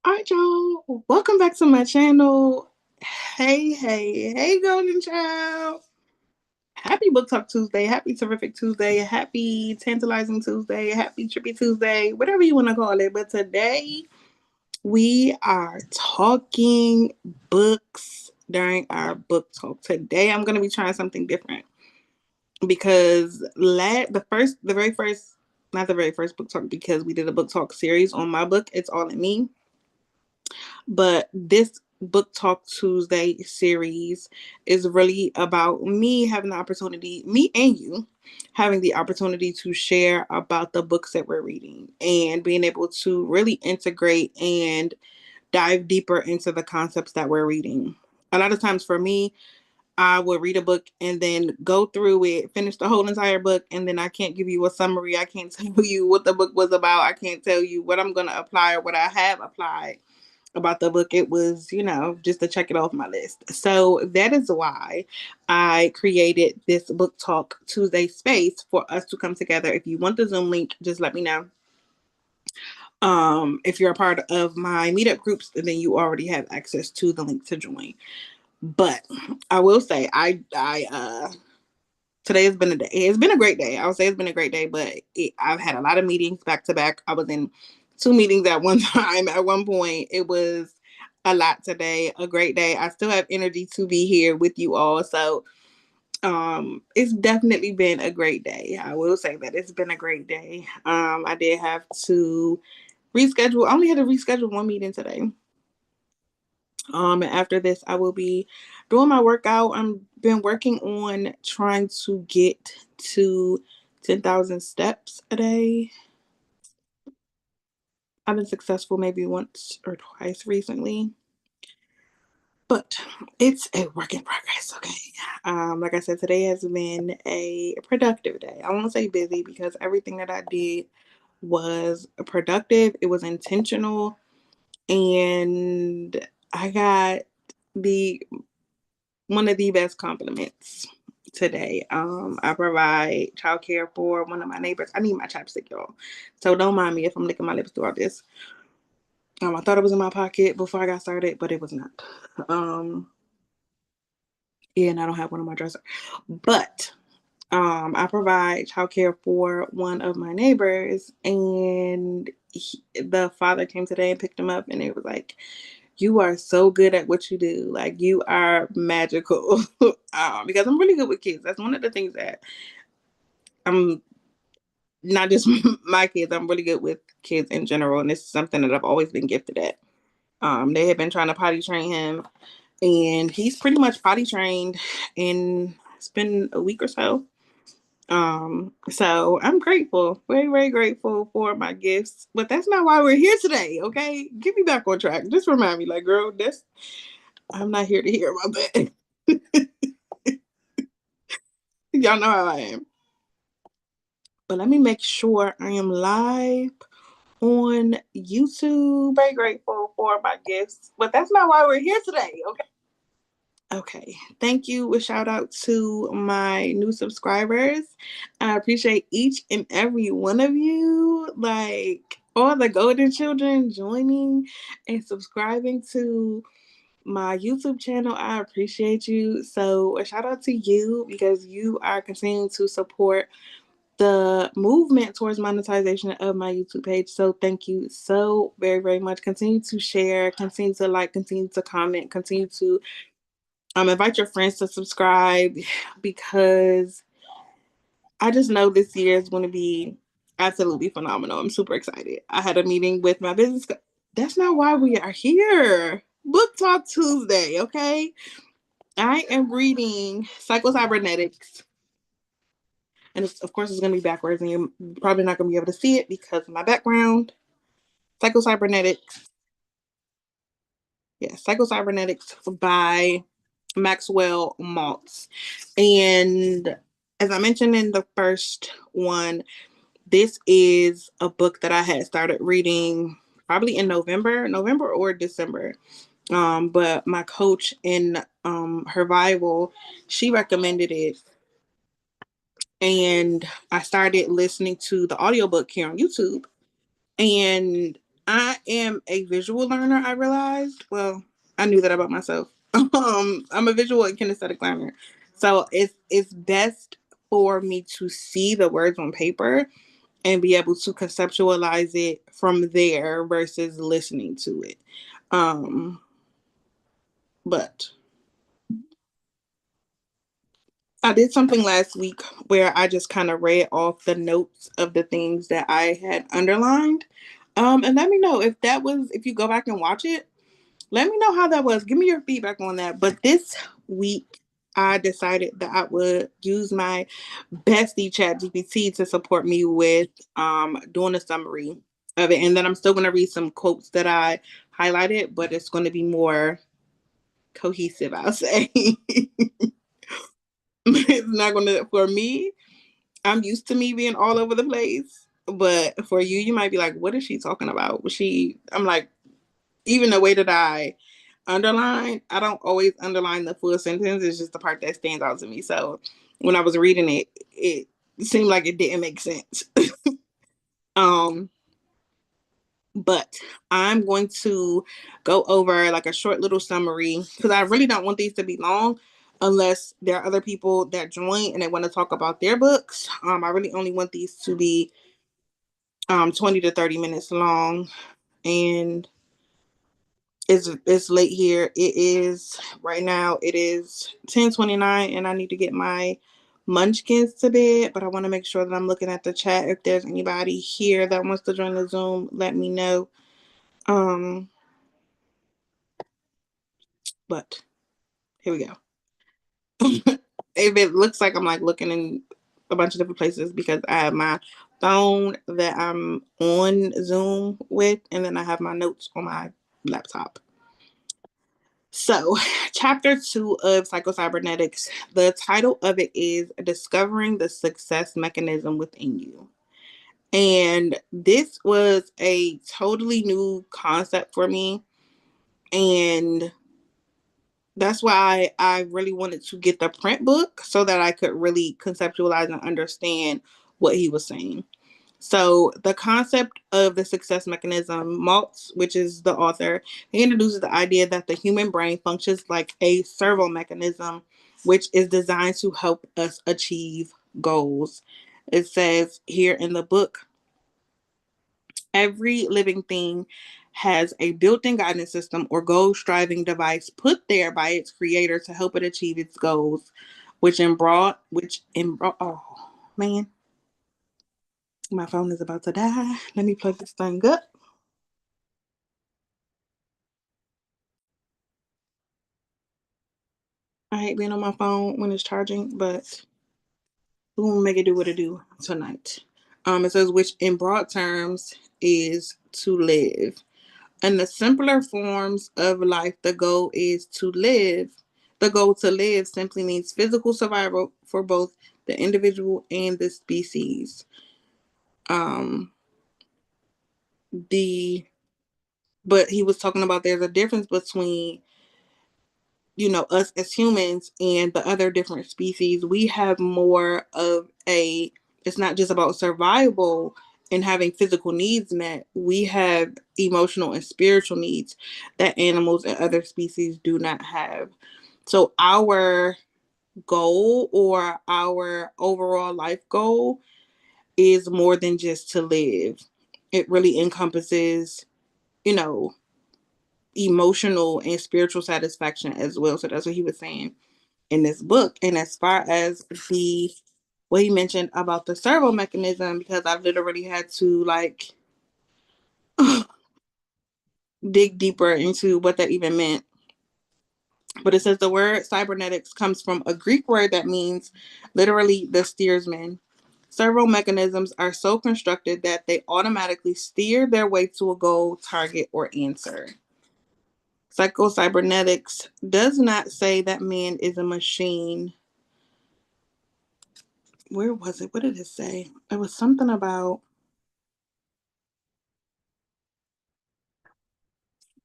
All right, y'all. Welcome back to my channel. Hey, Golden Child. Happy Book Talk Tuesday. Happy Terrific Tuesday. Happy Tantalizing Tuesday. Happy Trippy Tuesday. Whatever you want to call it. But today we are talking books during our book talk. Today I'm going to be trying something different because not the very first book talk, because we did a book talk series on my book, It's All in Me. But this Book Talk Tuesday series is really about me having the opportunity, me and you having the opportunity to share about the books that we're reading and being able to really integrate and dive deeper into the concepts that we're reading. A lot of times for me, I would read a book and then go through it, finish the whole entire book, and then I can't give you a summary. I can't tell you what the book was about. I can't tell you what I'm going to apply or what I have applied about the book. It was, just to check it off my list. So that is why I created this Book Talk Tuesday space for us to come together. If you want the Zoom link, just let me know. If you're a part of my meetup groups, then you already have access to the link to join. But I will say, today has been a day. It's been a great day. I would say it's been a great day, but I've had a lot of meetings back to back. I was in 2 meetings at one time. At one point, it was a lot today. A great day. I still have energy to be here with you all. So, it's definitely been a great day. I will say that it's been a great day. I did have to reschedule. I only had to reschedule one meeting today. And after this, I will be doing my workout. I've been working on trying to get to 10,000 steps a day. I've been successful maybe once or twice recently, but it's a work in progress. Okay. Like I said, today has been a productive day. I won't say busy because everything that I did was productive. It was intentional, and I got the one of the best compliments today. I provide childcare for one of my neighbors. I need my chapstick, y'all. So don't mind me if I'm licking my lips throughout this. I thought it was in my pocket before I got started, but it was not. Um, and I don't have one on my dresser. But I provide childcare for one of my neighbors, and the father came today and picked him up, and it was like, you are so good at what you do. Like, you are magical. Because I'm really good with kids. That's one of the things that I'm not just my kids. I'm really good with kids in general, and this is something that I've always been gifted at. They had been trying to potty train him, and he's pretty much potty trained. And it's been a week or so. So I'm grateful, very, very grateful for my gifts. But that's not why we're here today, okay? Get me back on track. Just remind me, like, girl, I'm not here to hear about that. Y'all know how I am. But let me make sure I am live on YouTube. Very grateful for my gifts. But that's not why we're here today, okay? Okay. Thank you. A shout out to my new subscribers. I appreciate each and every one of you. Like, all the golden children joining and subscribing to my YouTube channel. I appreciate you. So a shout out to you because you are continuing to support the movement towards monetization of my YouTube page. So thank you so very, very much. Continue to share, continue to like, continue to comment, continue to invite your friends to subscribe, because I just know this year is going to be absolutely phenomenal. I'm super excited. I had a meeting with my business. That's not why we are here. Book Talk Tuesday, okay? I am reading Psycho-Cybernetics. And of course, it's going to be backwards, and you're probably not going to be able to see it because of my background. Psycho-Cybernetics. Yeah, Psycho-Cybernetics by Maxwell Maltz. And as I mentioned in the first one, this is a book that I had started reading probably in November or December. But my coach in her Bible, she recommended it, and I started listening to the audiobook here on YouTube. And I am a visual learner, I realized. Well, I knew that about myself. I'm a visual and kinesthetic learner. So it's best for me to see the words on paper and be able to conceptualize it from there versus listening to it. Um, but I did something last week where I just kind of read off the notes of the things that I had underlined. And let me know if that was, if you go back and watch it, let me know how that was. Give me your feedback on that. But this week, I decided that I would use my bestie chat GPT to support me with doing a summary of it. And then I'm still going to read some quotes that I highlighted, but it's going to be more cohesive, I'll say. It's not going to, for me, I'm used to me being all over the place. But for you, you might be like, what is she talking about? I'm like, even the way that I underline, I don't always underline the full sentence. It's just the part that stands out to me. So when I was reading it, it seemed like it didn't make sense. um, but I'm going to go over like a short little summary because I really don't want these to be long unless there are other people that join and they want to talk about their books. I really only want these to be 20 to 30 minutes long. And it's late here. It is right now. It is 10:29, and I need to get my munchkins to bed. But I want to make sure that I'm looking at the chat. If there's anybody here that wants to join the Zoom, let me know. Um, but here we go. If it looks like I'm like looking in a bunch of different places because I have my phone that I'm on Zoom with, and then I have my notes on my laptop. So, chapter 2 of Psycho-Cybernetics, the title of it is Discovering the Success Mechanism Within You. And this was a totally new concept for me. And that's why I really wanted to get the print book so that I could really conceptualize and understand what he was saying. So the concept of the success mechanism, Maltz, which is the author, he introduces the idea that the human brain functions like a servo mechanism, which is designed to help us achieve goals. It says here in the book, every living thing has a built-in guidance system or goal-striving device put there by its creator to help it achieve its goals, oh man, my phone is about to die. Let me plug this thing up. I hate being on my phone when it's charging, but we're gonna make it do what it do tonight. It says which in broad terms is to live. In the simpler forms of life, the goal is to live. The goal to live simply means physical survival for both the individual and the species. Um, the but he was talking about there's a difference between us as humans and the other different species. We have more of a, it's not just about survival and having physical needs met. We have emotional and spiritual needs that animals and other species do not have. So our goal or our overall life goal is more than just to live. It really encompasses, you know, emotional and spiritual satisfaction as well. So that's what he was saying in this book. And as far as the what he mentioned about the servo mechanism, because I literally had to like dig deeper into what that even meant. But it says the word cybernetics comes from a Greek word that means literally the steersman. Servo mechanisms are so constructed that they automatically steer their way to a goal, target, or answer. Psycho-Cybernetics does not say that man is a machine. Where was it? What did it say? It was something about,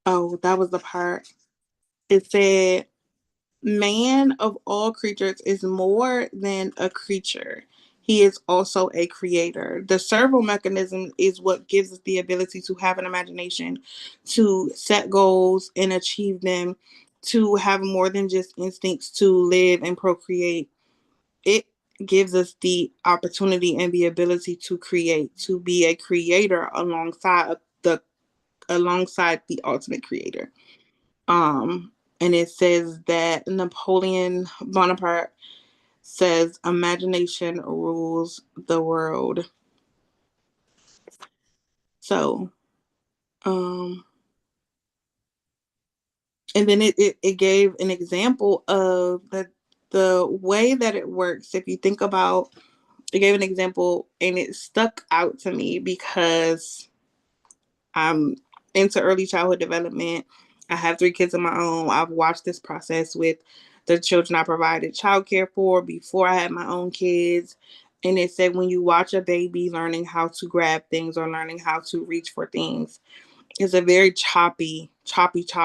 oh, that was the part. It said, man of all creatures is more than a creature. he is also a creator. The servo mechanism is what gives us the ability to have an imagination, to set goals and achieve them, to have more than just instincts to live and procreate. It gives us the opportunity and the ability to create, to be a creator alongside the ultimate creator. Um, and it says that Napoleon Bonaparte says imagination rules the world. So, um, and then it gave an example of the way that it works. If you think about, it gave an example and it stuck out to me because I'm into early childhood development. I have 3 kids of my own. I've watched this process with the children I provided childcare for before I had my own kids. And it said when you watch a baby learning how to grab things or learning how to reach for things, it's a very choppy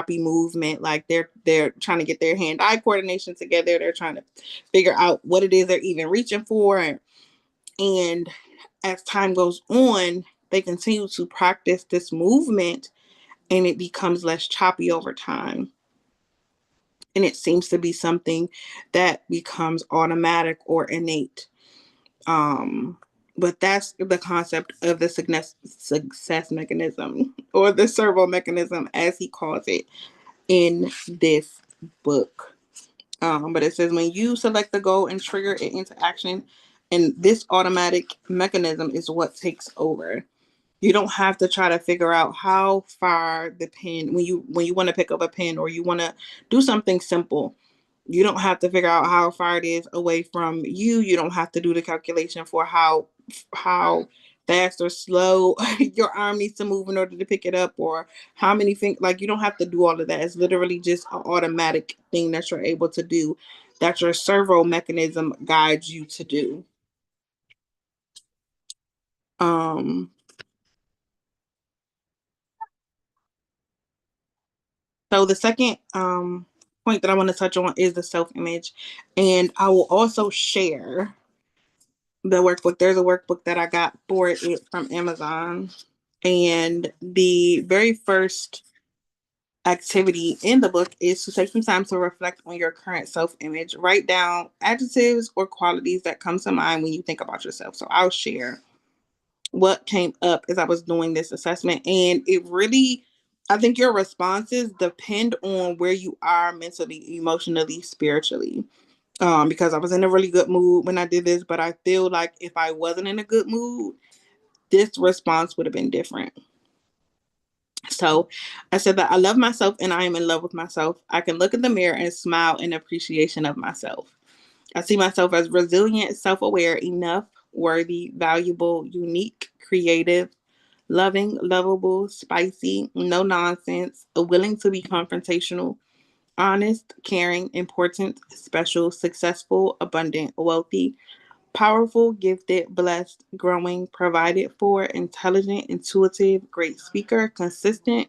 movement. Like they're trying to get their hand-eye coordination together. They're trying to figure out what it is they're even reaching for. And as time goes on, they continue to practice this movement and it becomes less choppy over time. And it seems to be something that becomes automatic or innate. Um, but that's the concept of the success mechanism or the servo mechanism, as he calls it in this book. But it says when you select the goal and trigger it into action, and this automatic mechanism is what takes over. You don't have to try to figure out how far the pen, when you want to pick up a pen or you want to do something simple, you don't have to figure out how far it is away from you. You don't have to do the calculation for how fast or slow your arm needs to move in order to pick it up, or how many things. Like, you don't have to do all of that. It's literally just an automatic thing that you're able to do, that your servo mechanism guides you to do. Um, so the second point that I want to touch on is the self image, and I will also share the workbook. There's a workbook that I got for it from Amazon. And the very first activity in the book is to take some time to reflect on your current self image. Write down adjectives or qualities that come to mind when you think about yourself. So I'll share what came up as I was doing this assessment. And it really, I think your responses depend on where you are mentally, emotionally, spiritually. Because I was in a really good mood when I did this, but I feel like if I wasn't in a good mood, this response would have been different. So I said that I love myself and I am in love with myself. I can look in the mirror and smile in appreciation of myself. I see myself as resilient, self aware, enough, worthy, valuable, unique, creative, loving, lovable, spicy, no nonsense, willing to be confrontational, honest, caring, important, special, successful, abundant, wealthy, powerful, gifted, blessed, growing, provided for, intelligent, intuitive, great speaker, consistent,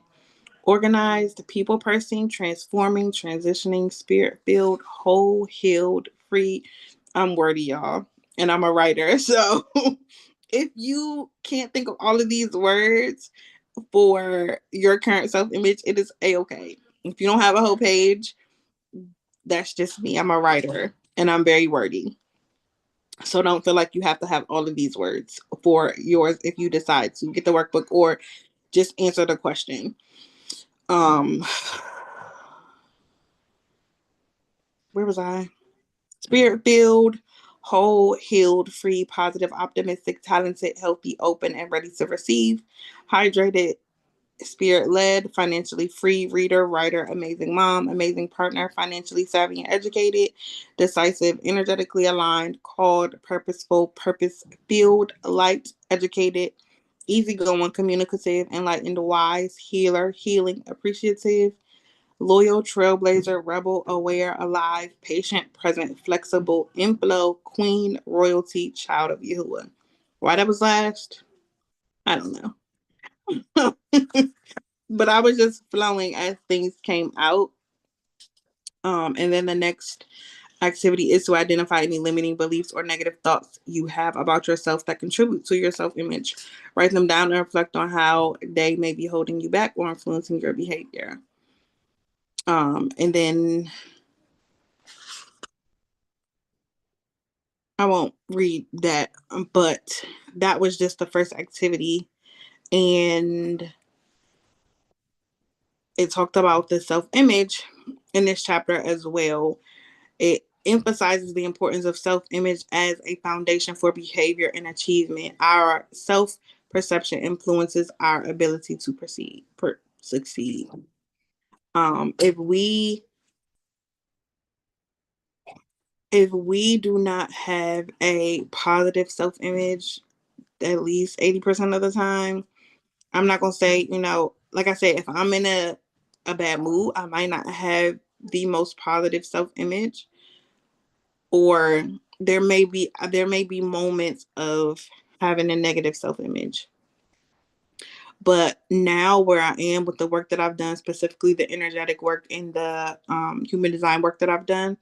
organized, people person, transforming, transitioning, spirit filled, whole, healed, free. I'm wordy, y'all. And I'm a writer. So if you can't think of all of these words for your current self image, it is a okay. If you don't have a whole page, that's just me. I'm a writer and I'm very wordy. So don't feel like you have to have all of these words for yours if you decide to get the workbook or just answer the question. Um, where was I? Spirit filled, whole, healed, free, positive, optimistic, talented, healthy, open, and ready to receive. Hydrated, spirit led, financially free, reader, writer, amazing mom, amazing partner, financially savvy and educated, decisive, energetically aligned, called, purposeful, purpose filled, light, educated, easygoing, communicative, enlightened, wise, healer, healing, appreciative, loyal, trailblazer, rebel, aware, alive, patient, present, flexible, inflow, queen, royalty, child of Yahuwah. Why that was last? I don't know. But I was just flowing as things came out. And then the next activity is to identify any limiting beliefs or negative thoughts you have about yourself that contribute to your self-image. Write them down and reflect on how they may be holding you back or influencing your behavior. And then I won't read that, but that was just the first activity. And it talked about the self image in this chapter as well. It emphasizes the importance of self image as a foundation for behavior and achievement. Our self perception influences our ability to succeed. If we do not have a positive self image at least 80% of the time, I'm not gonna say, like I said, if I'm in a bad mood, I might not have the most positive self image, or there may be moments of having a negative self image. But now where I am with the work that I've done, specifically the energetic work and the human design work that I've done,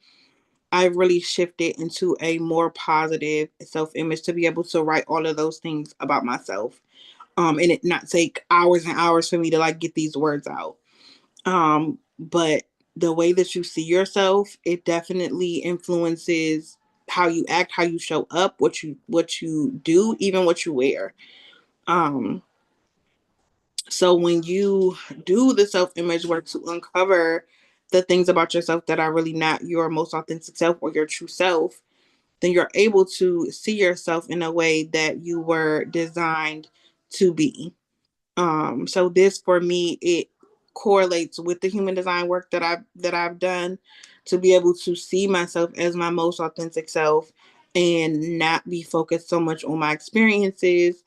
I've really shifted into a more positive self image to be able to write all of those things about myself. And it not take hours and hours for me to like get these words out. But the way that you see yourself, it definitely influences how you act, how you show up, what you do, even what you wear. Um, so when you do the self-image work to uncover the things about yourself that are really not your most authentic self or your true self, then you're able to see yourself in a way that you were designed to be. So this for me, it correlates with the human design work that I've done to be able to see myself as my most authentic self and not be focused so much on my experiences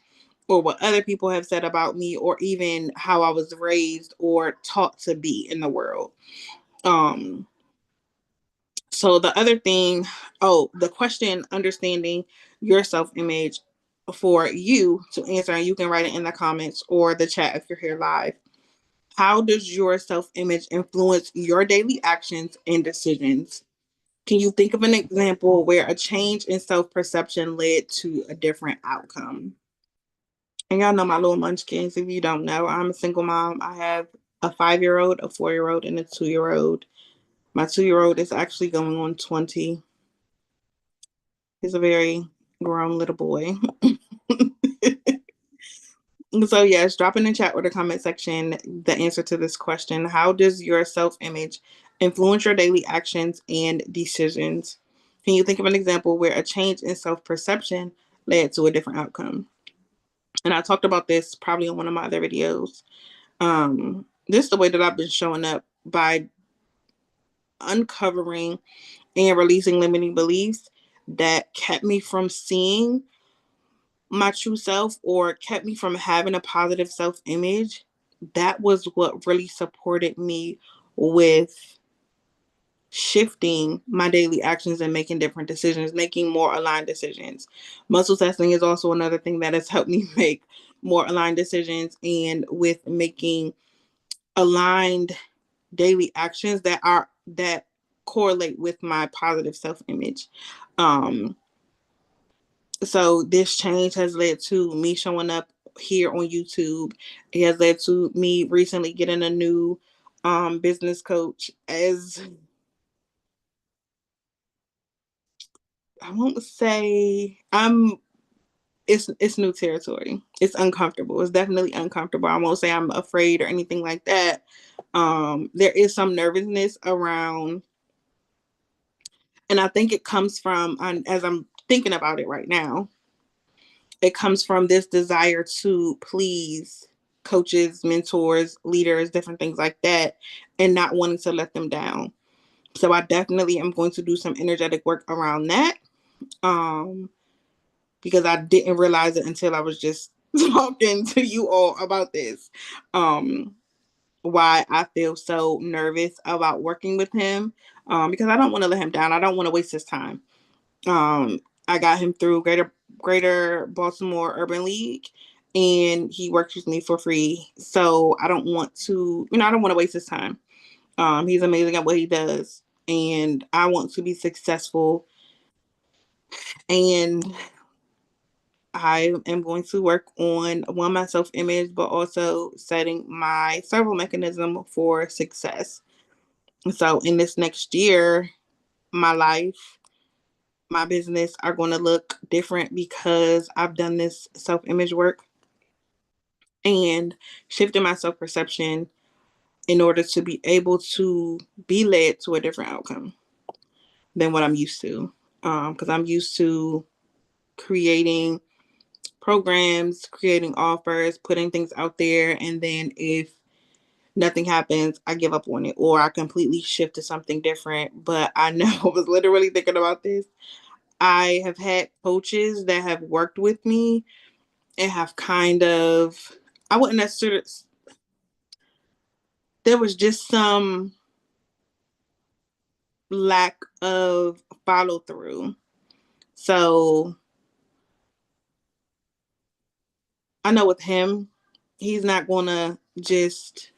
or what other people have said about me or even how I was raised or taught to be in the world. Um so the other thing, the question, understanding your self image, for you to answer, and you can write it in the comments or the chat if you're here live. How does your self image influence your daily actions and decisions? Can you think of an example where a change in self perception led to a different outcome? And y'all know my little munchkins. If you don't know, I'm a single mom. I have a 5-year old, a 4-year old, and a 2-year old. My 2-year old is actually going on 20. He's a very grown little boy. So, yes, drop in the chat or the comment section the answer to this question. How does your self image influence your daily actions and decisions? Can you think of an example where a change in self perception led to a different outcome? And I talked about this probably in one of my other videos. This is the way that I've been showing up by uncovering and releasing limiting beliefs that kept me from seeing my true self or kept me from having a positive self image. That was what really supported me with shifting my daily actions and making different decisions, making more aligned decisions. Muscle testing is also another thing that has helped me make more aligned decisions and with making aligned daily actions that correlate with my positive self image. Um, so this change has led to me showing up here on YouTube. It has led to me recently getting a new business coach. As I won't say I'm it's new territory. It's uncomfortable. It's definitely uncomfortable. I won't say I'm afraid or anything like that. There is some nervousness around, and I think it comes from, as I'm thinking about it right now, it comes from this desire to please coaches, mentors, leaders, different things like that, and not wanting to let them down. So I definitely am going to do some energetic work around that. Um, because I didn't realize it until I was just talking to you all about this. Um, why I feel so nervous about working with him. Because I don't want to let him down. I don't want to waste his time. Um, I got him through Greater Baltimore Urban League, and he works with me for free. So I don't want to waste his time. He's amazing at what he does. and I want to be successful, and I am going to work on one, my self image, but also setting my servo mechanism for success. So in this next year, my life, my business are going to look different because I've done this self image work and shifted my self perception in order to be able to be led to a different outcome than what I'm used to. Because I'm used to creating programs, creating offers, putting things out there, and then if nothing happens, I give up on it or I completely shift to something different. But I know I was literally thinking about this. I have had coaches that have worked with me and have kind of, I wouldn't necessarily, there was just some lack of follow through. So I know with him, he's not gonna just,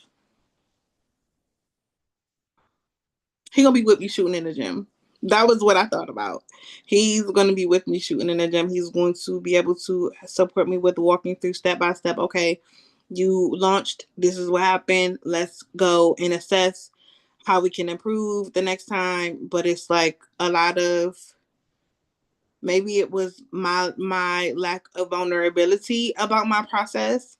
he gonna be with me shooting in the gym. That was what I thought about. He's gonna be with me shooting in the gym. He's going to be able to support me with walking through step by step. Okay, you launched. This is what happened. Let's go and assess how we can improve the next time. But it's like a lot of, maybe it was my lack of vulnerability about my process,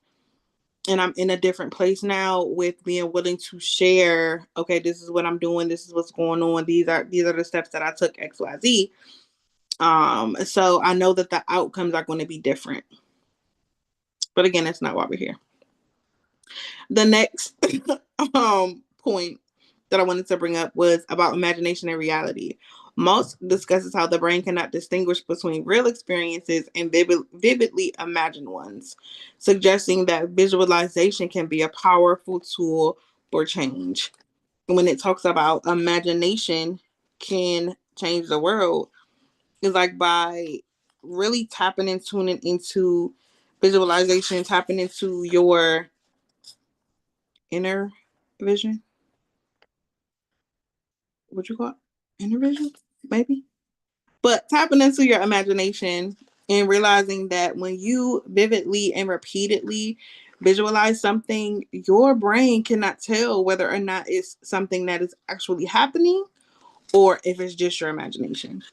and I'm in a different place now with being willing to share, okay, this is what I'm doing, this is what's going on, these are the steps that I took, XYZ. So I know that the outcomes are going to be different. But again, that's not why we're here. The next point that I wanted to bring up was about imagination and reality. Maltz discusses how the brain cannot distinguish between real experiences and vividly imagined ones, suggesting that visualization can be a powerful tool for change. When it talks about imagination can change the world, it's like by really tapping and tuning into visualization, tapping into your inner vision. What you call it? Inner vision, maybe. But tapping into your imagination and realizing that when you vividly and repeatedly visualize something, your brain cannot tell whether or not it's something that is actually happening or if it's just your imagination.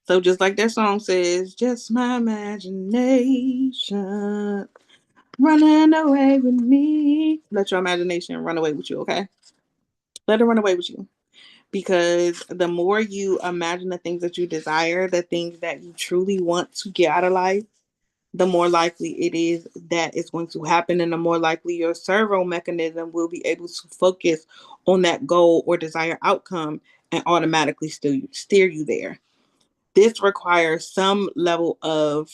So just like that song says, just my imagination running away with me. Let your imagination run away with you, okay? Let it run away with you. Because the more you imagine the things that you desire, the things that you truly want to get out of life, the more likely it is that it's going to happen, and the more likely your servo mechanism will be able to focus on that goal or desired outcome and automatically steer you there. This requires some level of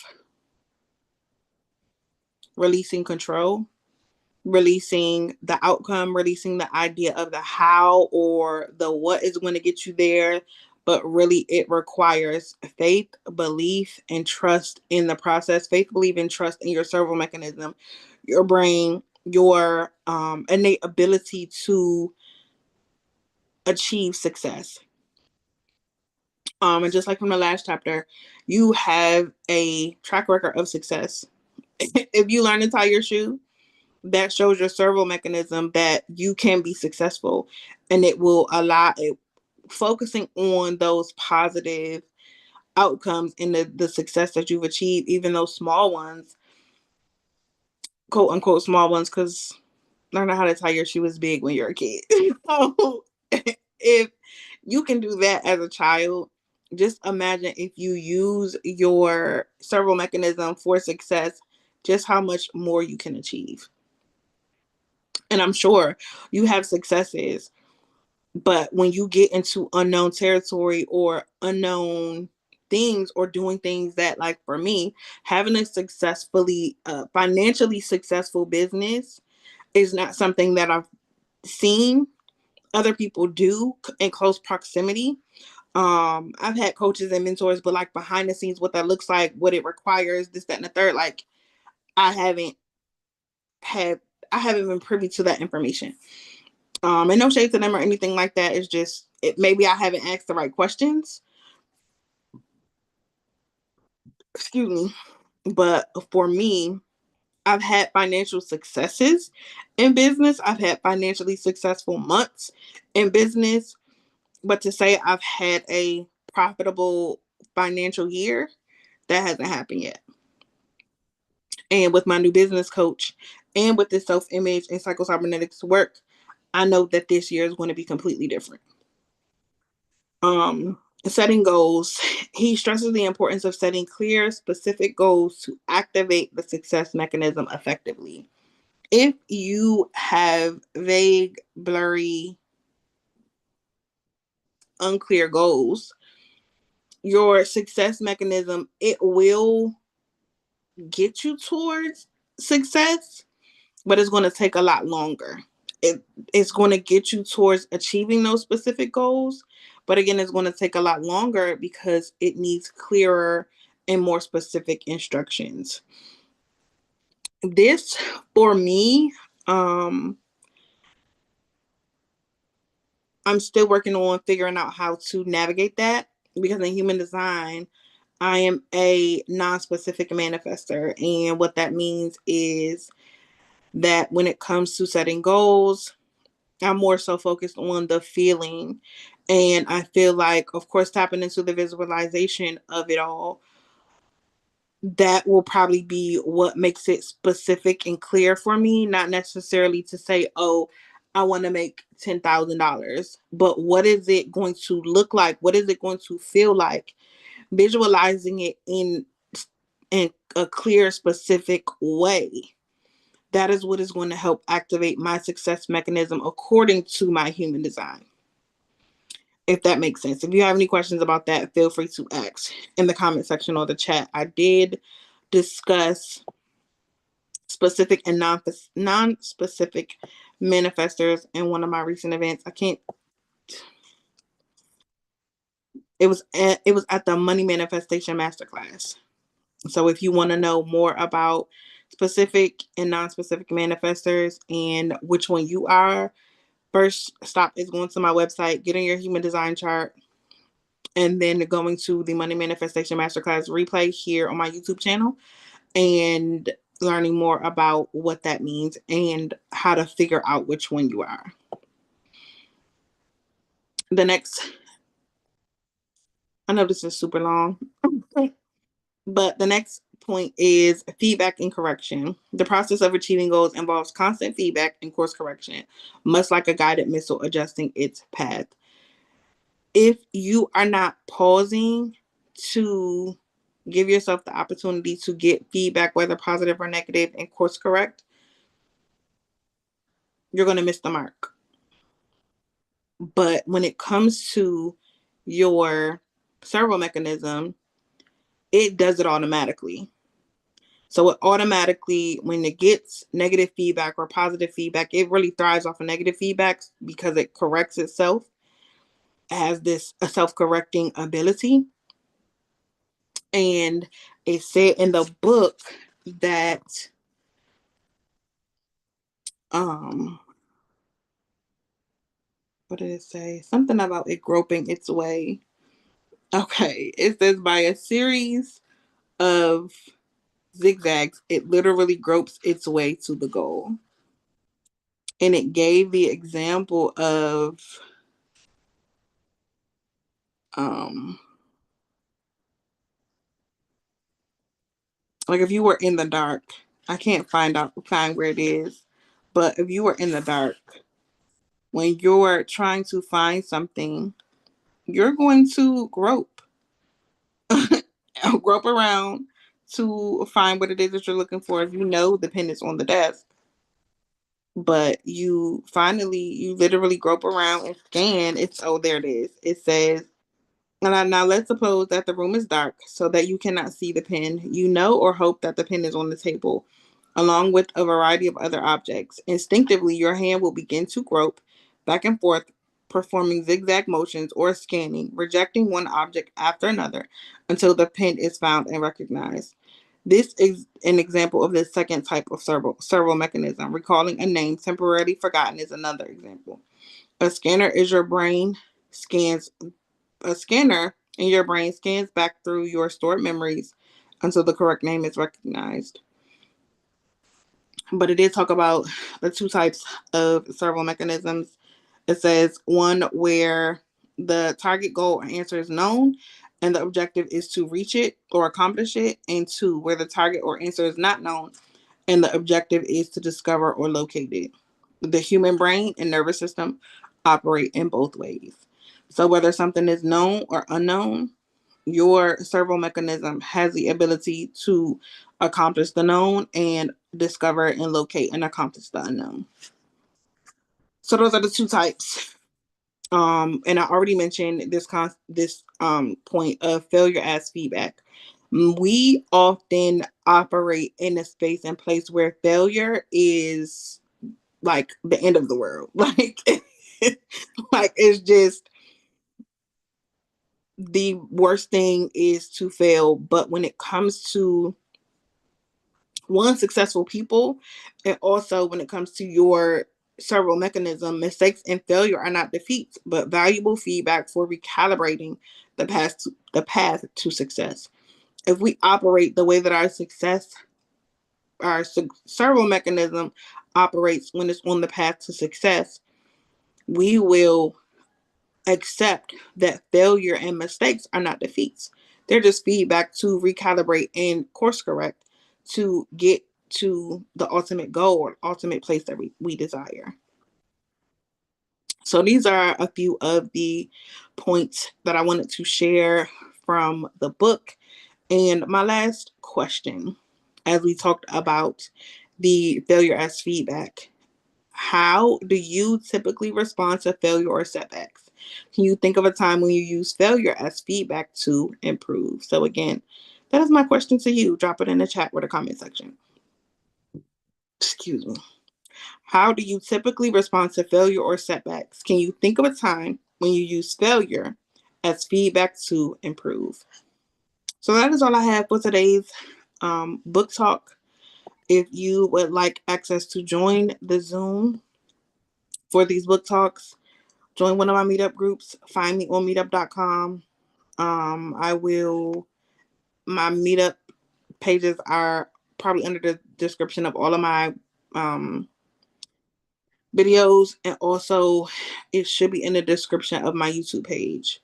releasing control, releasing the outcome, releasing the idea of the how or the what is going to get you there. But really, it requires faith, belief, and trust in the process. Faith, belief, and trust in your servo mechanism, your brain, your innate ability to achieve success. And just like from the last chapter, you have a track record of success. If you learn to tie your shoe, that shows your servo mechanism that you can be successful, and it will allow it, focusing on those positive outcomes and the success that you've achieved, even those small ones, quote unquote small ones, because learning how to tie your shoe is big when you're a kid. So if you can do that as a child, just imagine if you use your servo mechanism for success, just how much more you can achieve. And I'm sure you have successes, but when you get into unknown territory or unknown things or doing things that, like for me, having a successfully financially successful business is not something that I've seen other people do in close proximity. I've had coaches and mentors, but like behind the scenes, what that looks like, what it requires, this, that, and the third, like I haven't had, I haven't been privy to that information. And no shade to them or anything like that. It's just maybe I haven't asked the right questions. Excuse me. But for me, I've had financial successes in business. I've had financially successful months in business. But to say I've had a profitable financial year, that hasn't happened yet. And with my new business coach and with the self image and psycho-cybernetics work, I know that this year is going to be completely different. Setting goals. He stresses the importance of setting clear, specific goals to activate the success mechanism effectively. If you have vague, blurry, unclear goals, your success mechanism, it will get you towards success, but it's going to take a lot longer. It's going to get you towards achieving those specific goals, but again, it's going to take a lot longer because it needs clearer and more specific instructions. This, for me, um, I'm still working on figuring out how to navigate that because in human design, I am a non specific manifester. And what that means is that when it comes to setting goals, I'm more so focused on the feeling. And I feel like, of course, tapping into the visualization of it all, that will probably be what makes it specific and clear for me, not necessarily to say, oh, I want to make $10,000, but what is it going to look like? What is it going to feel like? Visualizing it in a clear, specific way. That is what is going to help activate my success mechanism according to my human design. If that makes sense. If you have any questions about that, feel free to ask in the comment section or the chat. I did discuss specific and non-specific manifestors in one of my recent events. I can't. It was at the Money Manifestation Masterclass. So if you want to know more about specific and non-specific manifestors and which one you are, first stop is going to my website, getting your human design chart, and then going to the Money Manifestation Masterclass replay here on my YouTube channel and learning more about what that means and how to figure out which one you are. The next, I know this is super long, but the next point is feedback and correction. The process of achieving goals involves constant feedback and course correction, much like a guided missile adjusting its path. If you are not pausing to give yourself the opportunity to get feedback, whether positive or negative, and course correct, you're going to miss the mark. But when it comes to your servo mechanism, it does it automatically. So it automatically, when it gets negative feedback or positive feedback, it really thrives off of negative feedback because it corrects itself. It has this a self-correcting ability. And it said in the book that um what did it say? Something about it groping its way. Okay. It says by a series of zigzags, it literally gropes its way to the goal. And it gave the example of um like if you were in the dark, I can't find where it is, but if you were in the dark, when you're trying to find something, you're going to grope around to find what it is that you're looking for. If you know the pen is on the desk, but you literally grope around and scan. It's oh, there it is. It says, and now let's suppose that the room is dark so that you cannot see the pen. You know or hope that the pen is on the table, along with a variety of other objects. Instinctively, your hand will begin to grope back and forth, performing zigzag motions or scanning, rejecting one object after another until the pen is found and recognized. This is an example of the second type of servo mechanism. Recalling a name temporarily forgotten is another example. A scanner is your brain scans a scanner in your brain scans back through your stored memories until the correct name is recognized. But it did talk about the two types of servo mechanisms. It says one where the target goal or answer is known and the objective is to reach it or accomplish it, and two where the target or answer is not known and the objective is to discover or locate it. The human brain and nervous system operate in both ways. So whether something is known or unknown, your servo mechanism has the ability to accomplish the known and discover and locate and accomplish the unknown. So those are the two types. And I already mentioned this point of failure as feedback. We often operate in a space and place where failure is like the end of the world. Like it's just the worst thing is to fail. But when it comes to one, successful people, and also when it comes to your servo mechanism, mistakes and failure are not defeats, but valuable feedback for recalibrating the path to success. If we operate the way that our servo mechanism operates when it's on the path to success, we will accept that failure and mistakes are not defeats. They're just feedback to recalibrate and course correct to get to the ultimate goal or ultimate place that we desire. So these are a few of the points that I wanted to share from the book. And my last question, as we talked about the failure as feedback, how do you typically respond to failure or setbacks? Can you think of a time when you use failure as feedback to improve? So, again, that is my question to you. Drop it in the chat or the comment section. Excuse me. How do you typically respond to failure or setbacks? Can you think of a time when you use failure as feedback to improve? So, that is all I have for today's book talk. If you would like access to join the Zoom for these book talks, join one of my meetup groups. Find me on meetup.com. I will, my meetup pages are probably under the description of all of my videos. And also, it should be in the description of my YouTube page.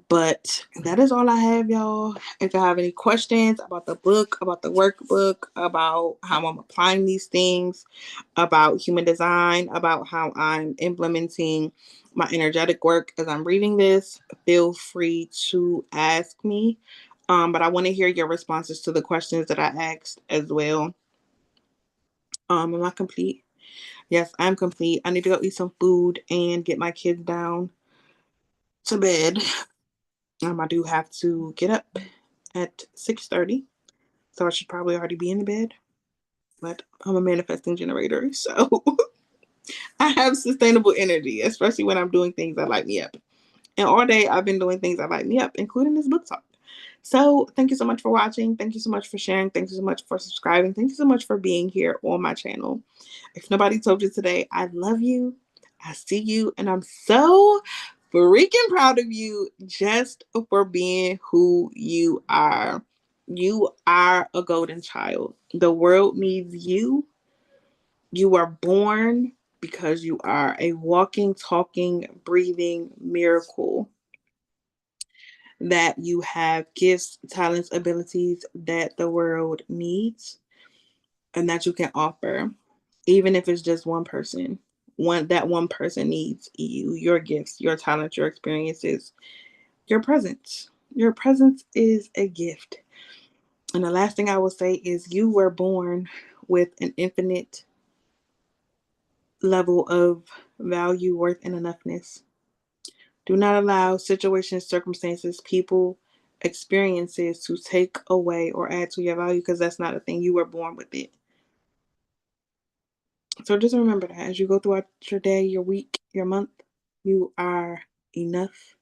But that is all I have, y'all. If you have any questions about the book, about the workbook, about how I'm applying these things, about human design, about how I'm implementing my energetic work as I'm reading this, feel free to ask me. But I want to hear your responses to the questions that I asked as well. Am I complete? Yes, I'm complete. I need to go eat some food and get my kids down to bed. I do have to get up at 6:30, so I should probably already be in the bed. But I'm a manifesting generator, so I have sustainable energy, especially when I'm doing things that light me up. And all day I've been doing things that light me up, including this book talk. So thank you so much for watching. Thank you so much for sharing. Thank you so much for subscribing. Thank you so much for being here on my channel. If nobody told you today, I love you. I see you. And I'm so freaking proud of you just for being who you are. You are a golden child. The world needs you. You are born because you are a walking, talking, breathing miracle. That you have gifts, talents, abilities that the world needs and that you can offer, even if it's just one person. One person needs you, your gifts, your talents, your experiences, your presence. Your presence is a gift. And the last thing I will say is you were born with an infinite level of value, worth, and enoughness. Do not allow situations, circumstances, people, experiences to take away or add to your value because that's not a thing. You were born with it. So just remember that as you go throughout your day, your week, your month, you are enough,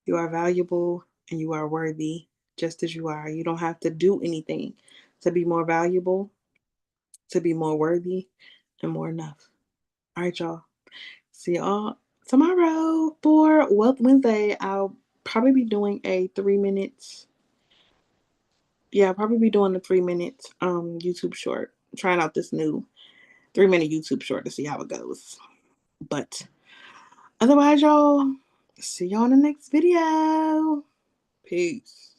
you are valuable, and you are worthy. just as you are. You don't have to do anything to be more valuable, to be more worthy, and more enough. All right, y'all. See y'all tomorrow for Wealth Wednesday. I'll probably be doing a 3 minutes. Yeah, I'll probably be doing a 3 minute YouTube short. Trying out this new 3 minute YouTube short to see how it goes. But otherwise, y'all, see y'all in the next video. Peace.